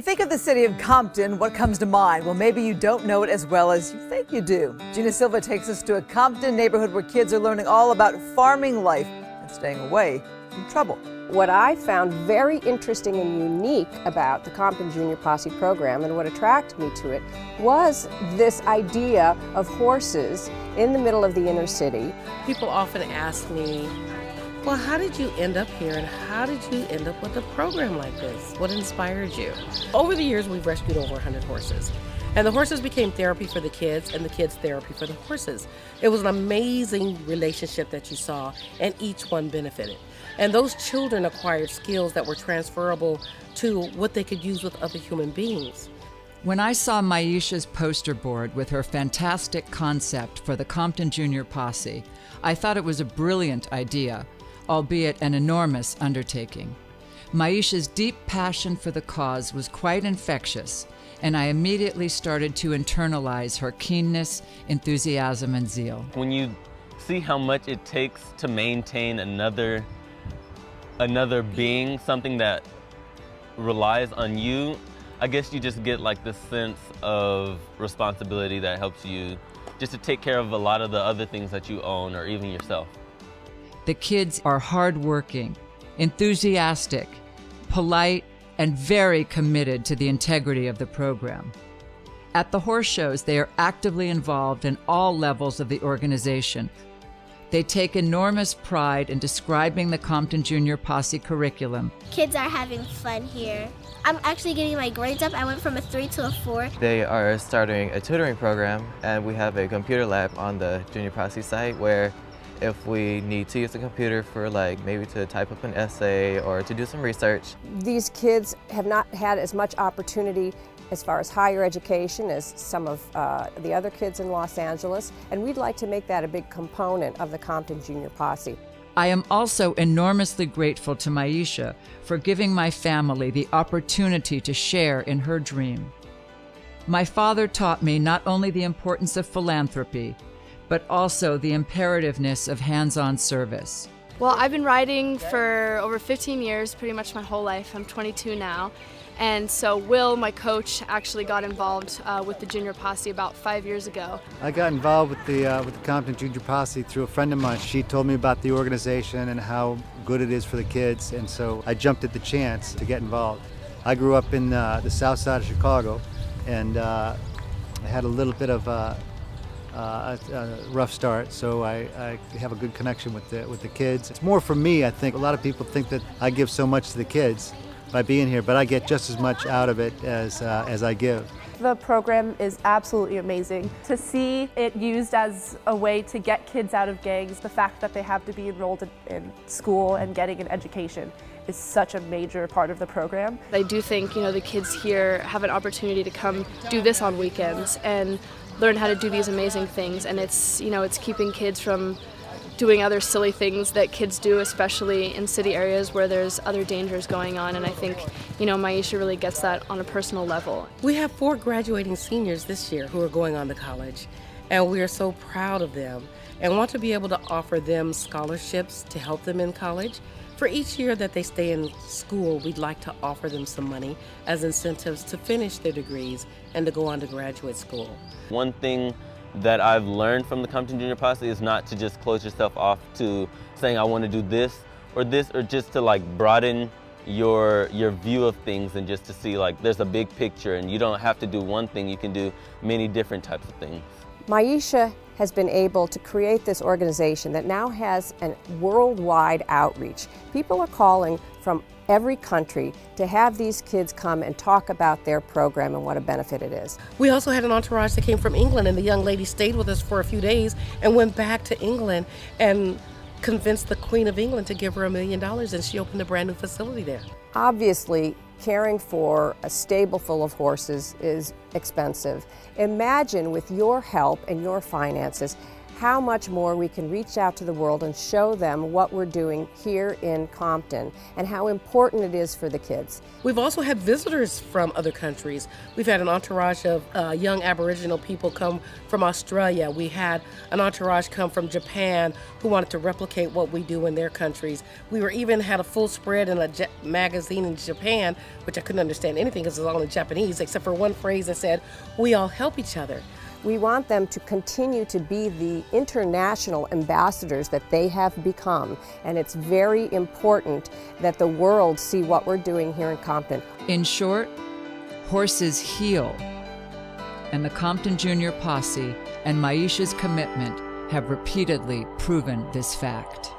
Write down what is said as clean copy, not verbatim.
Think of the city of Compton, what comes to mind? Well, maybe you don't know it as well as you think you do. Gina Silva takes us to a Compton neighborhood where kids are learning all about farming life and staying away from trouble. What I found very interesting and unique about the Compton Junior Posse program and what attracted me to it was this idea of horses in the middle of the inner city. People often ask me, well, how did you end up here and how did you end up with a program like this? What inspired you? Over the years, we've rescued over 100 horses. And the horses became therapy for the kids and the kids therapy for the horses. It was an amazing relationship that you saw and each one benefited. And those children acquired skills that were transferable to what they could use with other human beings. When I saw Maisha's poster board with her fantastic concept for the Compton Junior Posse, I thought it was a brilliant idea, albeit an enormous undertaking. Maisha's deep passion for the cause was quite infectious, and I immediately started to internalize her keenness, enthusiasm, and zeal. When you see how much it takes to maintain another being, something that relies on you, I guess you just get like this sense of responsibility that helps you just to take care of a lot of the other things that you own or even yourself. The kids are hardworking, enthusiastic, polite, and very committed to the integrity of the program. At the horse shows, they are actively involved in all levels of the organization. They take enormous pride in describing the Compton Junior Posse curriculum. Kids are having fun here. I'm actually getting my grades up. I went from a 3 to a 4. They are starting a tutoring program, and we have a computer lab on the Junior Posse site where if we need to use the computer for maybe to type up an essay or to do some research. These kids have not had as much opportunity as far as higher education as some of the other kids in Los Angeles, and we'd like to make that a big component of the Compton Junior Posse. I am also enormously grateful to Maisha for giving my family the opportunity to share in her dream. My father taught me not only the importance of philanthropy, but also the imperativeness of hands-on service. Well, I've been riding for over 15 years, pretty much my whole life. I'm 22 now. And so Will, my coach, actually got involved with the Junior Posse about 5 years ago. I got involved with the Compton Junior Posse through a friend of mine. She told me about the organization and how good it is for the kids, and so I jumped at the chance to get involved. I grew up in the south side of Chicago, and I had a little bit of a rough start, so I have a good connection with the kids. It's more for me, I think. A lot of people think that I give so much to the kids by being here, but I get just as much out of it as I give. The program is absolutely amazing. To see it used as a way to get kids out of gangs, the fact that they have to be enrolled in school and getting an education is such a major part of the program. I do think, the kids here have an opportunity to come do this on weekends and learn how to do these amazing things, and it's keeping kids from doing other silly things that kids do, especially in city areas where there's other dangers going on, and I think, Maisha really gets that on a personal level. We have 4 graduating seniors this year who are going on to college, and we are so proud of them and want to be able to offer them scholarships to help them in college. For each year that they stay in school, we'd like to offer them some money as incentives to finish their degrees and to go on to graduate school. One thing that I've learned from the Compton Junior Posse is not to just close yourself off to saying I want to do this, or just to broaden your view of things and just to see there's a big picture and you don't have to do one thing, you can do many different types of things. Maisha has been able to create this organization that now has a worldwide outreach. People are calling from every country to have these kids come and talk about their program and what a benefit it is. We also had an entourage that came from England, and the young lady stayed with us for a few days and went back to England and convinced the Queen of England to give her $1 million, and she opened a brand new facility there. Obviously, caring for a stable full of horses is expensive. Imagine with your help and your finances how much more we can reach out to the world and show them what we're doing here in Compton and how important it is for the kids. We've also had visitors from other countries. We've had an entourage of young Aboriginal people come from Australia. We had an entourage come from Japan who wanted to replicate what we do in their countries. We even had a full spread in a magazine in Japan, which I couldn't understand anything because it was all in Japanese, except for one phrase that said, "We all help each other." We want them to continue to be the international ambassadors that they have become, and it's very important that the world see what we're doing here in Compton. In short, horses heal, and the Compton Junior Posse and Maisha's commitment have repeatedly proven this fact.